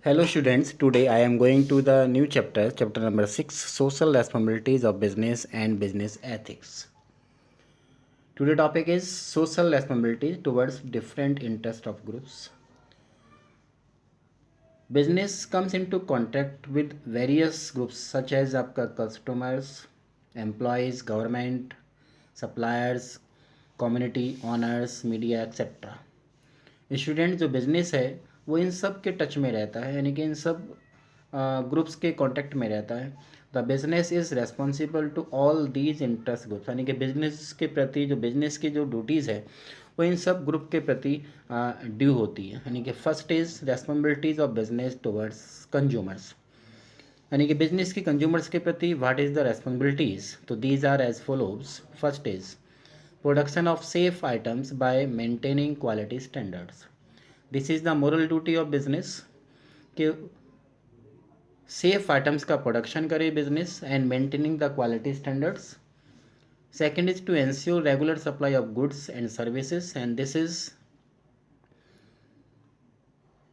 Hello students, today I am going to the new chapter, chapter number 6, Social Responsibilities of Business and Business Ethics. Today topic is social responsibility towards different interest of groups. Business comes into contact with various groups such as आपका customers, employees, government, suppliers, community, owners, media, etc. Student जो business है वो इन सब के touch में रहता है, यानी कि इन सब ग्रुप्स के कांटेक्ट में रहता है. The business is responsible to all these interest groups, यानी कि बिजनेस के प्रति जो बिजनेस की जो ड्यूटीज़ है वो इन सब ग्रुप के प्रति ड्यू होती है. यानी कि first is responsibilities of business towards consumers, यानी कि बिजनेस की कंज्यूमर्स के प्रति व्हाट इज़ द रेस्पॉन्सिबिलिटीज़. तो these are as follows. First is production of safe items by maintaining quality standards. This is the moral duty of business कि safe items का production करे business and maintaining the quality standards. Second is to ensure regular supply of goods and services, and this is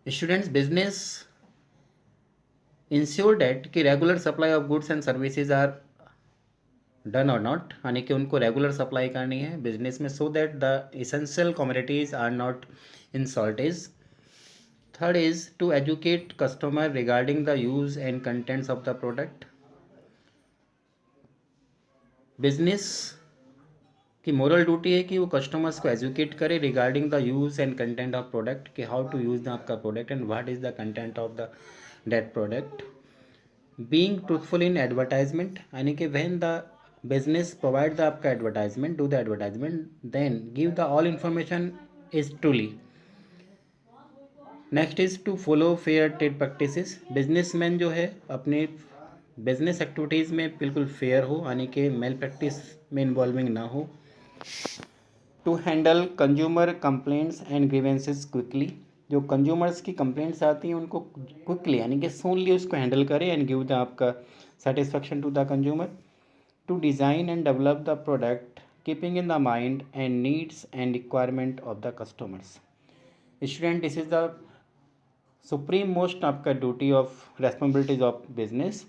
students business ensure that कि regular supply of goods and services are done और not, यानी कि उनको regular supply करनी है business में so that the essential commodities are not in shortage. Third is to educate customer regarding the use and contents of the product. Business की moral duty है कि वो कस्टमर्स को एजुकेट करे regarding the use and content of product, कि how to use the आपका product and what is the content of the date product. Being truthful in advertisement, यानी कि when the business provide the आपका advertisement, do the advertisement, then give the all information is truly. Next is to follow fair trade practices. Businessman जो है अपने business activities में बिल्कुल fair हो, यानी कि मेल प्रैक्टिस में इन्वॉल्विंग ना हो. To handle consumer complaints and grievances quickly. जो कंज्यूमर्स की कंप्लेंट्स आती हैं उनको क्विकली यानी कि सूनली उसको हैंडल करें एंड गिव द आपका satisfaction to the consumer. To design and develop the product keeping in the mind and needs and requirement of the customers. Student this is the supreme most आपका duty of responsibilities of business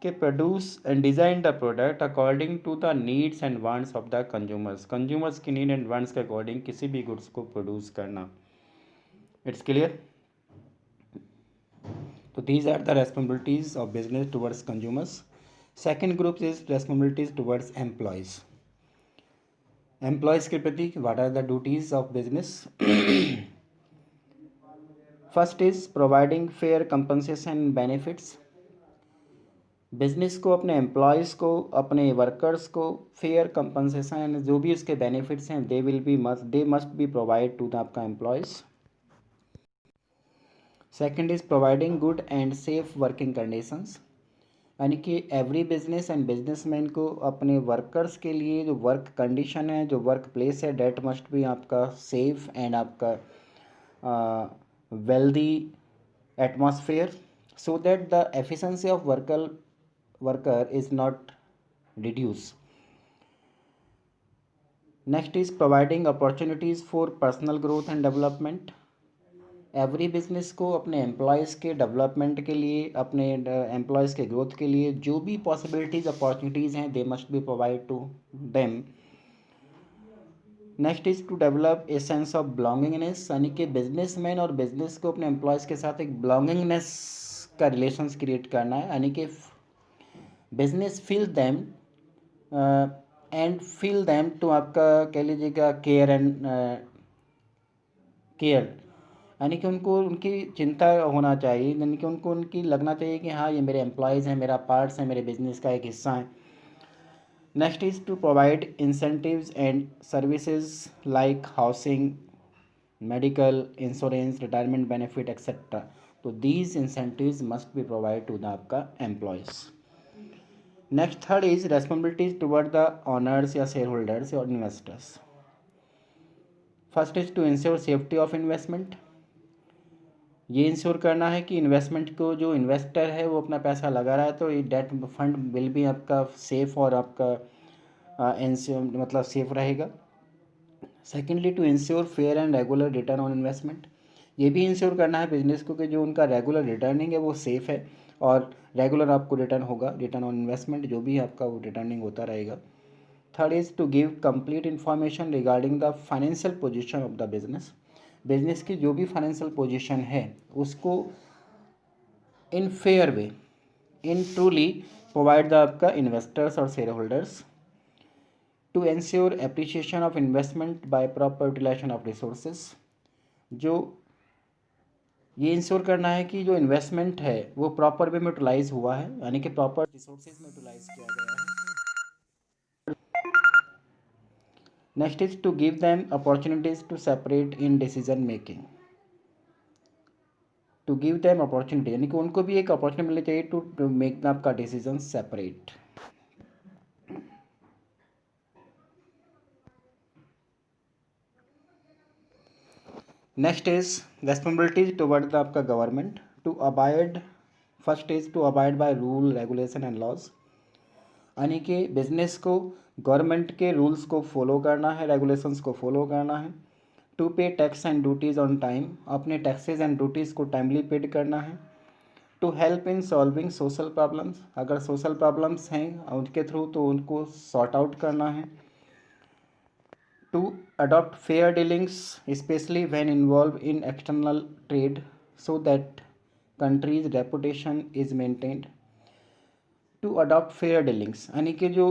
के produce and design the product according to the needs and wants of the consumers. Consumers की need and wants के according किसी भी goods को produce करना. It's clear. तो these are the responsibilities of business towards consumers. Second group is responsibilities towards employees. Employees के प्रति what are the duties of business. First is providing fair compensation and benefits. Business को अपने employees को अपने workers को fair compensation जो भी उसके बेनिफिट्स हैं they must be provide to the आपका employees. Second is providing good and safe working conditions, यानी कि एवरी बिजनेस एंड बिजनेसमैन को अपने वर्कर्स के लिए जो वर्क कंडीशन है जो वर्क प्लेस है डेट मस्ट बी आपका सेफ एंड आपका wealthy atmosphere so that the efficiency of worker is not reduced. Next is providing opportunities for personal growth and development. Every business को अपने employees के development के लिए अपने employees के ग्रोथ के लिए जो भी पॉसिबिलिटीज़ अपॉर्चुनिटीज़ हैं they must be provide to them. Next is to develop a sense of belongingness, यानी कि बिजनेसमैन और बिजनेस को अपने एम्प्लॉयज़ के साथ एक बिलोंगिंगनेस का रिलेशंस क्रिएट करना है, यानी कि business feel them and feel them to आपका कह लीजिएगा केयर एंड केयर, यानी कि उनको उनकी चिंता होना चाहिए, यानी कि उनको उनकी लगना चाहिए कि हाँ ये मेरे एम्प्लॉयज़ हैं, मेरा पार्ट्स हैं, मेरे बिजनेस का एक हिस्सा है. Next is to provide incentives and services like housing, medical insurance, retirement benefit etcetera. तो these incentives must be provide to the आपका employees. Next third is responsibilities toward the owners या share holders और investors. First is to ensure safety of investment. ये ensure करना है कि investment को जो इन्वेस्टर है वो अपना पैसा लगा रहा है तो ये डेट फंड विल भी आपका सेफ और आपका मतलब सेफ रहेगा. Secondly to ensure fair and regular return on investment. ये भी इंश्योर करना है बिजनेस को कि जो उनका रेगुलर रिटर्निंग है वो सेफ़ है और रेगुलर आपको रिटर्न होगा, रिटर्न ऑन इन्वेस्टमेंट जो भी है आपका वो रिटर्निंग होता रहेगा। Third is to give complete information regarding the financial position of the business. Business की जो भी फाइनेंशियल पोजीशन है उसको in fair way, in truly provide the आपका इन्वेस्टर्स और share holders. To ensure appreciation of investment by proper utilisation of resources, जो ये ensure करना है कि जो इन्वेस्टमेंट है वो प्रॉपर वे में यूटिलाइज हुआ है, यानी कि प्रॉपर रिसोर्सेज में यूटिलाइज किया गया है। Next is to give them opportunities to separate in decision making. To give them opportunity यानी कि उनको भी एक अपॉर्चुनिटी मिलनी चाहिए टू मेक द आपका decision separate. Next is responsibilities toward the आपका government to abide. First is to abide by rule regulation and laws, यानी कि बिजनेस को गवर्नमेंट के रूल्स को फॉलो करना है, रेगुलेशंस को फॉलो करना है। To pay tax and duties on time, अपने टैक्सेस एंड ड्यूटीज़ को टाइमली पेड करना है। To help in solving social problems, अगर सोशल प्रॉब्लम्स हैं उनके थ्रू तो उनको सॉर्ट आउट करना है। To adopt fair dealings specially when involve in external trade so that country's reputation is maintained. To adopt fair dealings यानी कि जो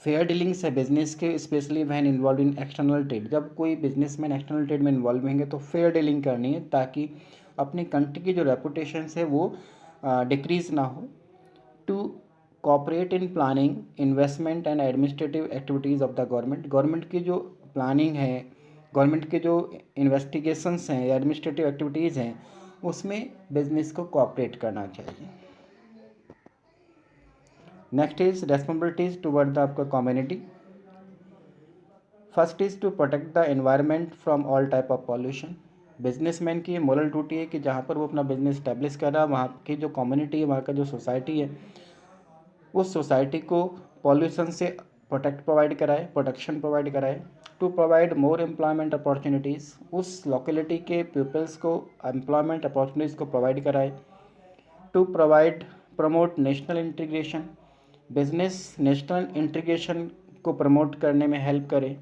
फेयर डीलिंग्स है बिजनेस के specially when involve in external trade, जब कोई businessman external trade में involve होंगे तो फेयर डीलिंग करनी है ताकि अपनी कंट्री की जो रेपुटेशन है वो डिक्रीज ना हो। To cooperate in planning investment and administrative activities of the government, government की जो प्लानिंग है, गवर्नमेंट के जो इन्वेस्टिगेशंस हैं या एडमिनिस्ट्रेटिव एक्टिविटीज़ हैं उसमें बिजनेस को कॉपरेट करना चाहिए। Next is responsibilities toward the आपका community. First is to protect the environment from all type of pollution, businessman की मोरल ड्यूटी है कि जहाँ पर वो अपना बिजनेस स्टैब्लिश कर रहा है वहाँ की जो कम्युनिटी है, वहाँ का जो सोसाइटी है, उस सोसाइटी को पॉल्यूशन से प्रोटेक्शन प्रोवाइड कराए। To provide more employment opportunities, उस लोकेलिटी के पीपल्स को एम्प्लॉयमेंट अपॉर्चुनिटीज़ को प्रोवाइड कराए। To provide promote national integration, business national integration को प्रमोट करने में हेल्प करे।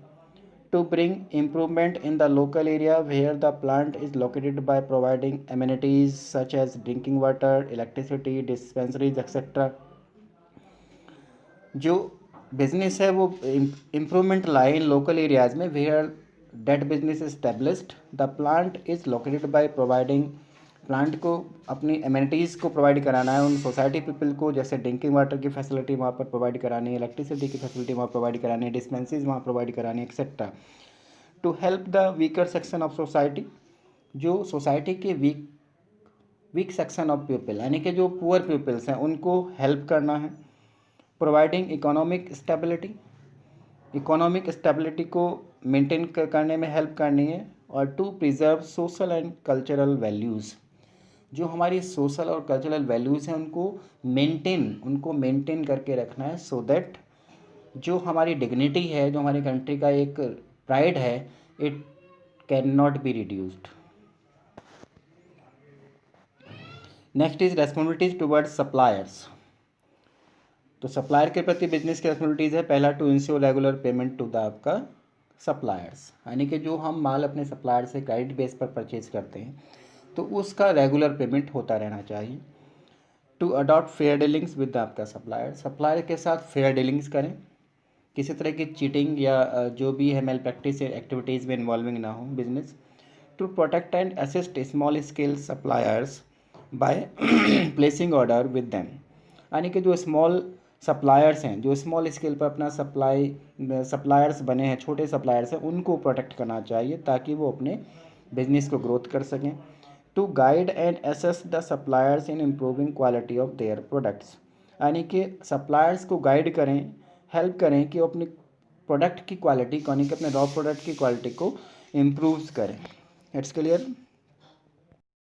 To bring improvement in the local area where the plant is located by providing amenities such as drinking water, electricity, dispensaries etcetera. जो business है वो improvement लाए इन local areas में where date business established, the plant is located by providing, plant को अपनी amenities को provide कराना है उन सोसाइटी पीपल को, जैसे ड्रिंकिंग वाटर की फैसिलिटी वहाँ पर प्रोवाइड करानी है, इलेक्ट्रिसिटी की फैसिलिटी वहाँ प्रोवाइड करानी है, डिस्पेंसरीज वहाँ प्रोवाइड करानी है etcetera. To help the weaker section of society, जो सोसाइटी के वीक सेक्शन ऑफ पीपल यानी कि जो पुअर पीपल्स हैं उनको हेल्प करना है। Providing economic stability, economic stability को मेंटेन करने में हेल्प करनी है। और to preserve social and cultural values, जो हमारी सोशल और कल्चरल वैल्यूज़ हैं उनको मेंटेन करके रखना है सो दैट जो हमारी डिग्निटी है, जो हमारी कंट्री का एक प्राइड है, it can not be reduced. Next is responsibilities towards suppliers, तो सप्लायर के प्रति बिजनेस की रेस्पॉन्सिबिलिटीज़ है। पहला, to ensure regular payment to the आपका सप्लायर्स, यानी कि जो हम माल अपने सप्लायर से क्रेडिट बेस पर परचेज करते हैं तो उसका रेगुलर पेमेंट होता रहना चाहिए। To adopt fair dealings with आपका सप्लायर के साथ फेयर डीलिंग्स करें, किसी तरह की चीटिंग या जो भी है मेल प्रैक्टिस एक्टिविटीज़ में इन्वॉल्विंग ना हो business. To protect and assist small scale suppliers by placing order with them, यानी कि जो स्मॉल सप्लायर्स हैं, जो स्मॉल स्केल पर अपना सप्लायर्स बने हैं, छोटे सप्लायर्स हैं, उनको प्रोटेक्ट करना चाहिए ताकि वो अपने बिजनेस को ग्रोथ कर सकें। To guide and assess the suppliers in improving quality of their products, यानी कि सप्लायर्स को गाइड करें, हेल्प करें कि वो अपनी प्रोडक्ट की क्वालिटी को, यानी कि अपने रॉ प्रोडक्ट की क्वालिटी को इम्प्रूव करें। It's clear.